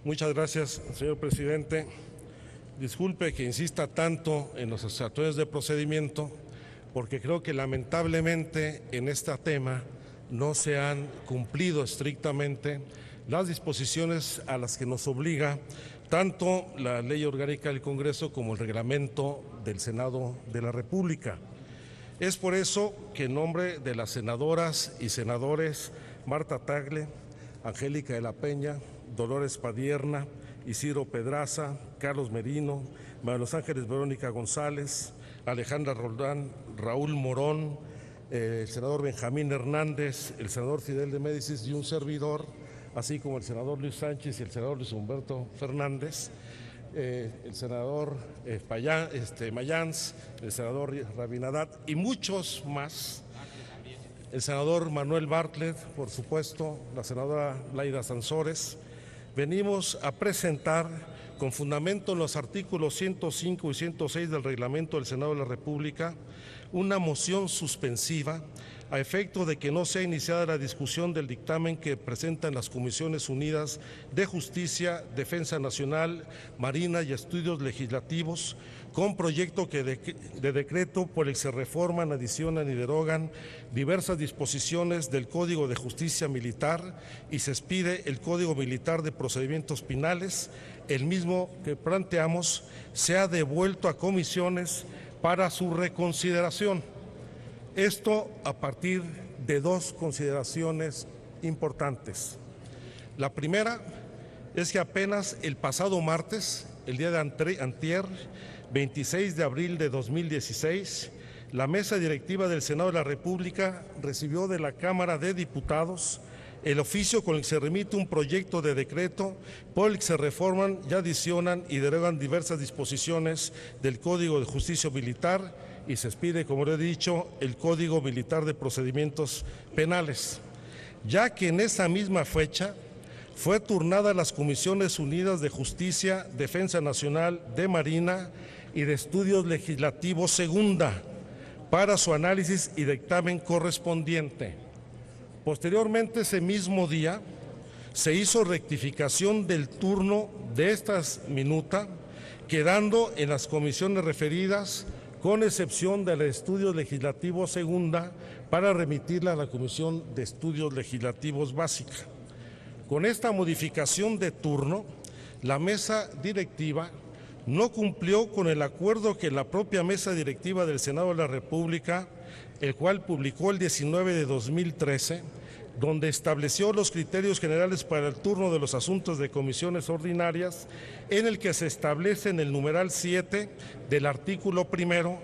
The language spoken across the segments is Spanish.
Muchas gracias, señor presidente. Disculpe que insista tanto en los actuaciones de procedimiento, porque creo que lamentablemente en este tema no se han cumplido estrictamente las disposiciones a las que nos obliga tanto la Ley Orgánica del Congreso como el Reglamento del Senado de la República. Es por eso que en nombre de las senadoras y senadores Marta Tagle, Angélica de la Peña, Dolores Padierna, Isidro Pedraza, Carlos Merino, María Los Ángeles Verónica González, Alejandra Roldán, Raúl Morón, el senador Benjamín Hernández, el senador Fidel de Médicis y un servidor, así como el senador Luis Sánchez y el senador Luis Humberto Fernández, el senador Mayans, el senador Rabinadad y muchos más, el senador Manuel Bartlett, por supuesto, la senadora Laida Sansores. Venimos a presentar, con fundamento en los artículos 105 y 106 del Reglamento del Senado de la República, una moción suspensiva a efecto de que no sea iniciada la discusión del dictamen que presentan las Comisiones Unidas de Justicia, Defensa Nacional, Marina y Estudios Legislativos, con proyecto de decreto por el que se reforman, adicionan y derogan diversas disposiciones del Código de Justicia Militar y se expide el Código Militar de Procedimientos Penales, el mismo que planteamos sea devuelto a comisiones para su reconsideración. Esto a partir de dos consideraciones importantes. La primera es que apenas el pasado martes, el día de antier, 26 de abril de 2016, la mesa directiva del Senado de la República recibió de la Cámara de Diputados el oficio con el que se remite un proyecto de decreto por el que se reforman y adicionan y derogan diversas disposiciones del Código de Justicia Militar y se expide, como lo he dicho, el Código Militar de Procedimientos Penales, ya que en esa misma fecha fue turnada a las Comisiones Unidas de Justicia, Defensa Nacional, de Marina y de Estudios Legislativos segunda para su análisis y dictamen correspondiente. Posteriormente, ese mismo día, se hizo rectificación del turno de esta minuta, quedando en las comisiones referidas, con excepción de la de Estudios Legislativos segunda, para remitirla a la Comisión de Estudios Legislativos básica. Con esta modificación de turno, la mesa directiva no cumplió con el acuerdo que la propia mesa directiva del Senado de la República, el cual publicó el 19 de 2013, donde estableció los criterios generales para el turno de los asuntos de comisiones ordinarias, en el que se establece en el numeral 7 del artículo primero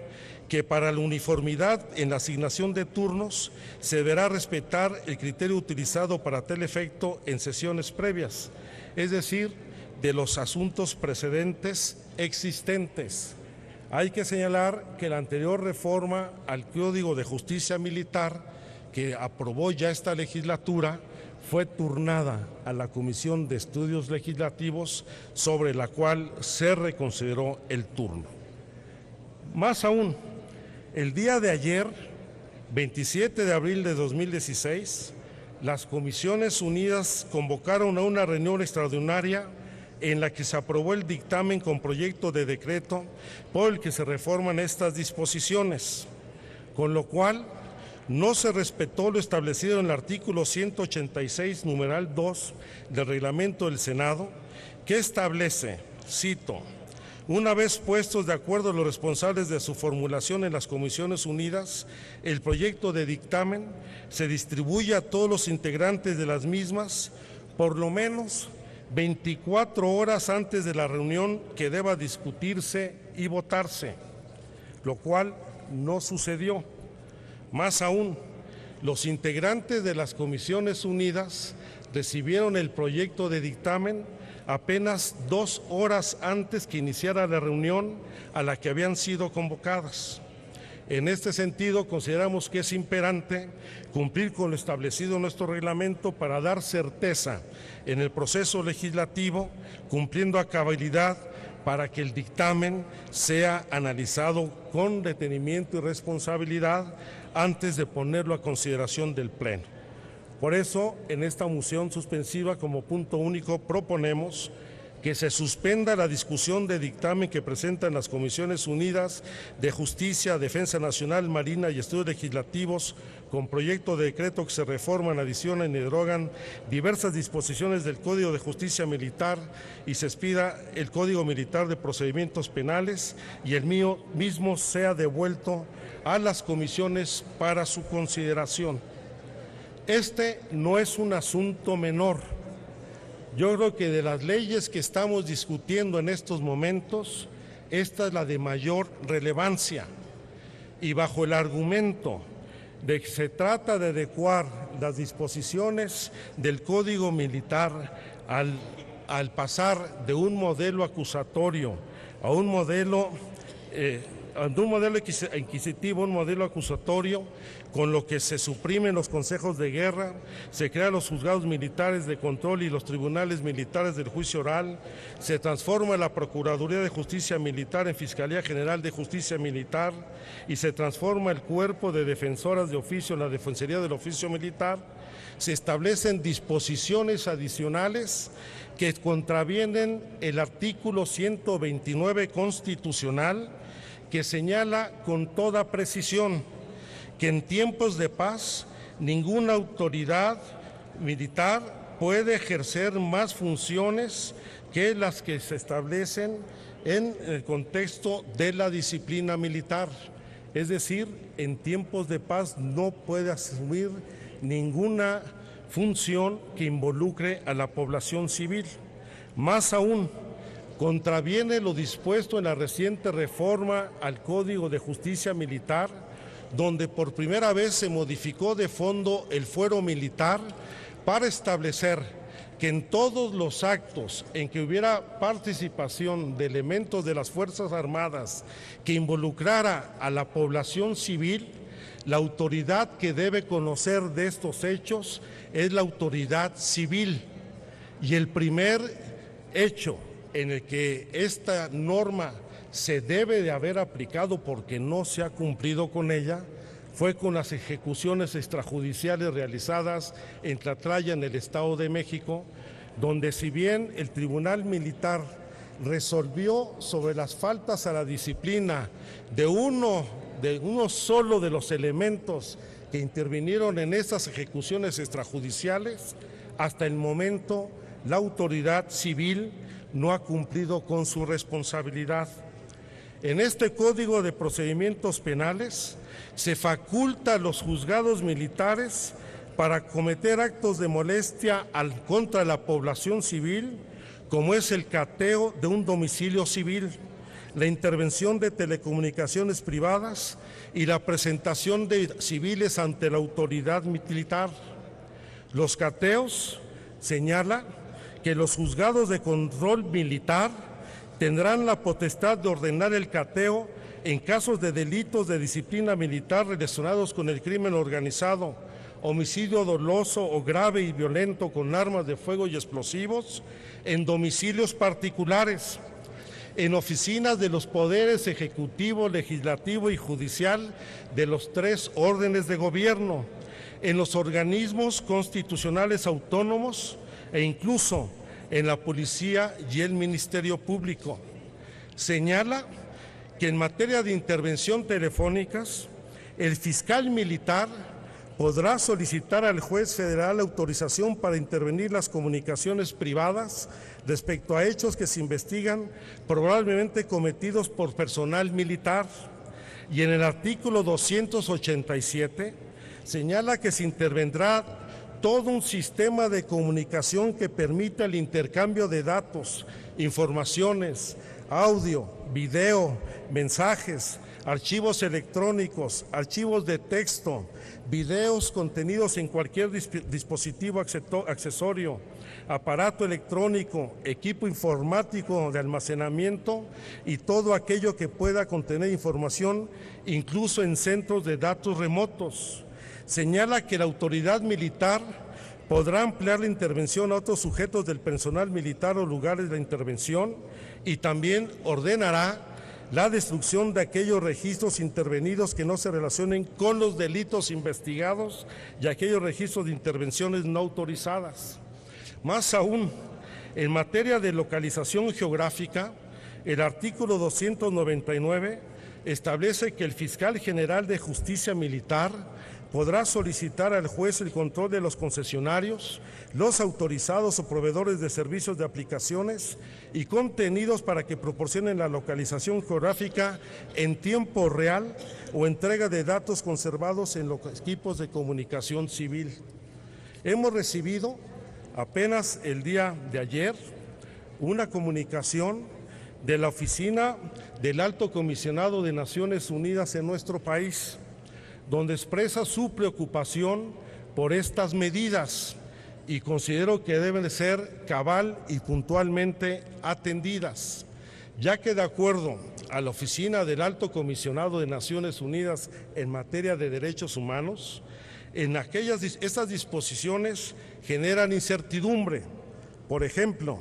que para la uniformidad en la asignación de turnos se deberá respetar el criterio utilizado para tal efecto en sesiones previas, es decir, de los asuntos precedentes existentes. Hay que señalar que la anterior reforma al Código de Justicia Militar, que aprobó ya esta legislatura, fue turnada a la Comisión de Estudios Legislativos, sobre la cual se reconsideró el turno. Más aún, el día de ayer, 27 de abril de 2016, las Comisiones Unidas convocaron a una reunión extraordinaria en la que se aprobó el dictamen con proyecto de decreto por el que se reforman estas disposiciones, con lo cual no se respetó lo establecido en el artículo 186, numeral 2 del Reglamento del Senado, que establece, cito: una vez puestos de acuerdo los responsables de su formulación en las Comisiones Unidas, el proyecto de dictamen se distribuye a todos los integrantes de las mismas por lo menos 24 horas antes de la reunión que deba discutirse y votarse, lo cual no sucedió. Más aún, los integrantes de las Comisiones Unidas recibieron el proyecto de dictamen apenas 2 horas antes que iniciara la reunión a la que habían sido convocadas. En este sentido, consideramos que es imperante cumplir con lo establecido en nuestro reglamento para dar certeza en el proceso legislativo, cumpliendo a cabalidad para que el dictamen sea analizado con detenimiento y responsabilidad antes de ponerlo a consideración del Pleno. Por eso, en esta moción suspensiva, como punto único, proponemos que se suspenda la discusión de dictamen que presentan las Comisiones Unidas de Justicia, Defensa Nacional, Marina y Estudios Legislativos con proyecto de decreto que se reforman, adicionan y derogan diversas disposiciones del Código de Justicia Militar y se expida el Código Militar de Procedimientos Penales y el mismo sea devuelto a las comisiones para su consideración. Este no es un asunto menor. Yo creo que de las leyes que estamos discutiendo en estos momentos, esta es la de mayor relevancia. Y bajo el argumento de que se trata de adecuar las disposiciones del Código Militar al pasar de un modelo acusatorio a un modelo inquisitivo, un modelo acusatorio, con lo que se suprimen los consejos de guerra, se crean los juzgados militares de control y los tribunales militares del juicio oral, se transforma la Procuraduría de Justicia Militar en Fiscalía General de Justicia Militar y se transforma el cuerpo de defensoras de oficio en la Defensoría del Oficio Militar. Se establecen disposiciones adicionales que contravienen el artículo 129 constitucional, que señala con toda precisión que en tiempos de paz ninguna autoridad militar puede ejercer más funciones que las que se establecen en el contexto de la disciplina militar. Es decir, en tiempos de paz no puede asumir ninguna función que involucre a la población civil. Más aún, contraviene lo dispuesto en la reciente reforma al Código de Justicia Militar, donde por primera vez se modificó de fondo el fuero militar para establecer que en todos los actos en que hubiera participación de elementos de las Fuerzas Armadas que involucrara a la población civil, la autoridad que debe conocer de estos hechos es la autoridad civil. Y el primer hecho en el que esta norma se debe de haber aplicado porque no se ha cumplido con ella fue con las ejecuciones extrajudiciales realizadas en Tlatlaya, en el Estado de México, donde si bien el Tribunal Militar resolvió sobre las faltas a la disciplina de uno solo de los elementos que intervinieron en esas ejecuciones extrajudiciales, hasta el momento la autoridad civil no ha cumplido con su responsabilidad. En este Código de Procedimientos Penales se faculta a los juzgados militares para cometer actos de molestia contra la población civil, como es el cateo de un domicilio civil, la intervención de telecomunicaciones privadas y la presentación de civiles ante la autoridad militar. Los cateos, señala, que los juzgados de control militar tendrán la potestad de ordenar el cateo en casos de delitos de disciplina militar relacionados con el crimen organizado, homicidio doloso o grave y violento con armas de fuego y explosivos, en domicilios particulares, en oficinas de los poderes ejecutivo, legislativo y judicial de los tres órdenes de gobierno, en los organismos constitucionales autónomos e incluso en la policía y el Ministerio Público. Señala que en materia de intervención telefónicas, el fiscal militar podrá solicitar al juez federal autorización para intervenir las comunicaciones privadas respecto a hechos que se investigan probablemente cometidos por personal militar. Y en el artículo 287 señala que se intervendrá todo un sistema de comunicación que permita el intercambio de datos, informaciones, audio, video, mensajes, archivos electrónicos, archivos de texto, videos contenidos en cualquier dispositivo accesorio, aparato electrónico, equipo informático de almacenamiento y todo aquello que pueda contener información, incluso en centros de datos remotos. Señala que la autoridad militar podrá ampliar la intervención a otros sujetos del personal militar o lugares de intervención y también ordenará la destrucción de aquellos registros intervenidos que no se relacionen con los delitos investigados y aquellos registros de intervenciones no autorizadas. Más aún, en materia de localización geográfica, el artículo 299 establece que el fiscal general de Justicia Militar podrá solicitar al juez el control de los concesionarios, los autorizados o proveedores de servicios de aplicaciones y contenidos para que proporcionen la localización geográfica en tiempo real o entrega de datos conservados en los equipos de comunicación civil. Hemos recibido apenas el día de ayer una comunicación de la Oficina del Alto Comisionado de Naciones Unidas en nuestro país, donde expresa su preocupación por estas medidas y considero que deben de ser cabal y puntualmente atendidas, ya que de acuerdo a la Oficina del Alto Comisionado de Naciones Unidas en materia de derechos humanos, estas disposiciones generan incertidumbre. Por ejemplo,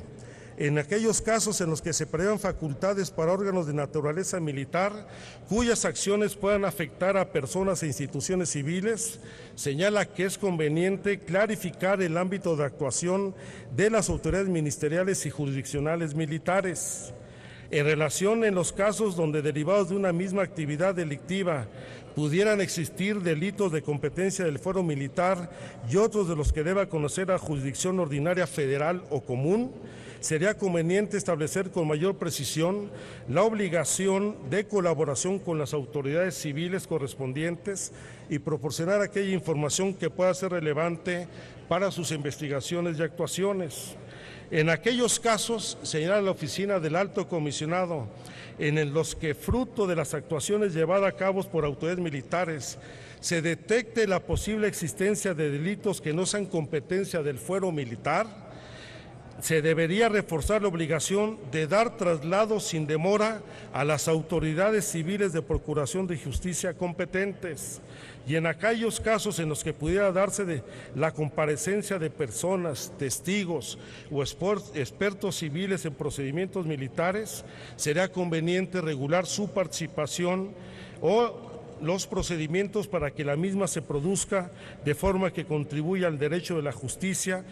en aquellos casos en los que se prevén facultades para órganos de naturaleza militar cuyas acciones puedan afectar a personas e instituciones civiles, señala que es conveniente clarificar el ámbito de actuación de las autoridades ministeriales y jurisdiccionales militares. En relación en los casos donde derivados de una misma actividad delictiva pudieran existir delitos de competencia del fuero militar y otros de los que deba conocer la jurisdicción ordinaria federal o común, sería conveniente establecer con mayor precisión la obligación de colaboración con las autoridades civiles correspondientes y proporcionar aquella información que pueda ser relevante para sus investigaciones y actuaciones. En aquellos casos, señala la Oficina del Alto Comisionado, en los que fruto de las actuaciones llevadas a cabo por autoridades militares se detecte la posible existencia de delitos que no sean competencia del fuero militar, se debería reforzar la obligación de dar traslado sin demora a las autoridades civiles de procuración de justicia competentes, y en aquellos casos en los que pudiera darse de la comparecencia de personas, testigos o expertos civiles en procedimientos militares, sería conveniente regular su participación o los procedimientos para que la misma se produzca de forma que contribuya al derecho de la justicia,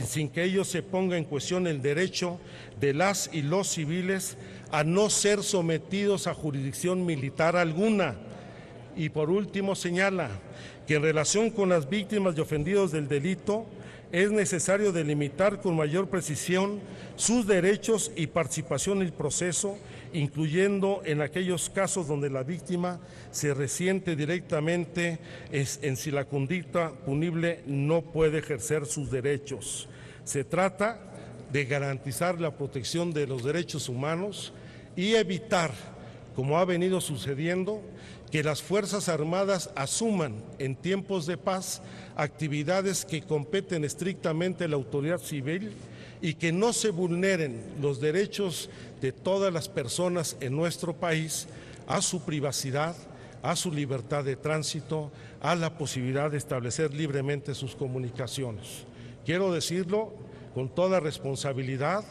sin que ello se ponga en cuestión el derecho de las y los civiles a no ser sometidos a jurisdicción militar alguna. Y por último señala que en relación con las víctimas y ofendidos del delito es necesario delimitar con mayor precisión sus derechos y participación en el proceso, incluyendo en aquellos casos donde la víctima se resiente directamente en si la conducta punible no puede ejercer sus derechos. Se trata de garantizar la protección de los derechos humanos y evitar, como ha venido sucediendo, que las Fuerzas Armadas asuman en tiempos de paz actividades que competen estrictamente a la autoridad civil y que no se vulneren los derechos de todas las personas en nuestro país a su privacidad, a su libertad de tránsito, a la posibilidad de establecer libremente sus comunicaciones. Quiero decirlo con toda responsabilidad,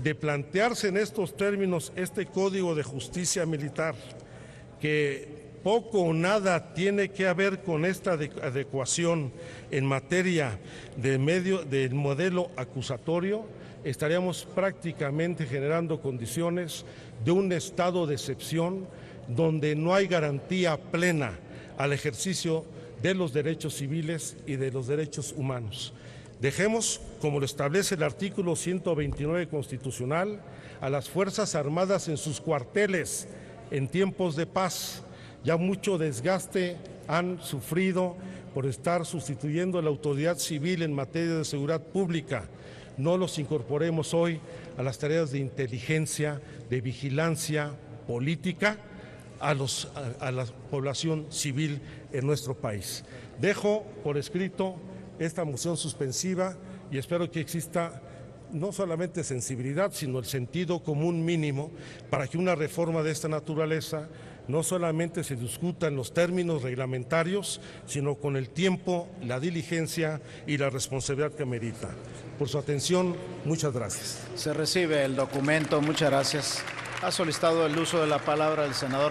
de plantearse en estos términos este Código de Justicia Militar, que poco o nada tiene que ver con esta adecuación en materia del modelo acusatorio, estaríamos prácticamente generando condiciones de un estado de excepción donde no hay garantía plena al ejercicio de los derechos civiles y de los derechos humanos. Dejemos, como lo establece el artículo 129 constitucional, a las Fuerzas Armadas en sus cuarteles en tiempos de paz. Ya mucho desgaste han sufrido por estar sustituyendo a la autoridad civil en materia de seguridad pública. No los incorporemos hoy a las tareas de inteligencia, de vigilancia política a la población civil en nuestro país. Dejo por escrito esta moción suspensiva y espero que exista no solamente sensibilidad, sino el sentido común mínimo para que una reforma de esta naturaleza no solamente se discuta en los términos reglamentarios, sino con el tiempo, la diligencia y la responsabilidad que merita. Por su atención, muchas gracias. Se recibe el documento, muchas gracias. Ha solicitado el uso de la palabra el senador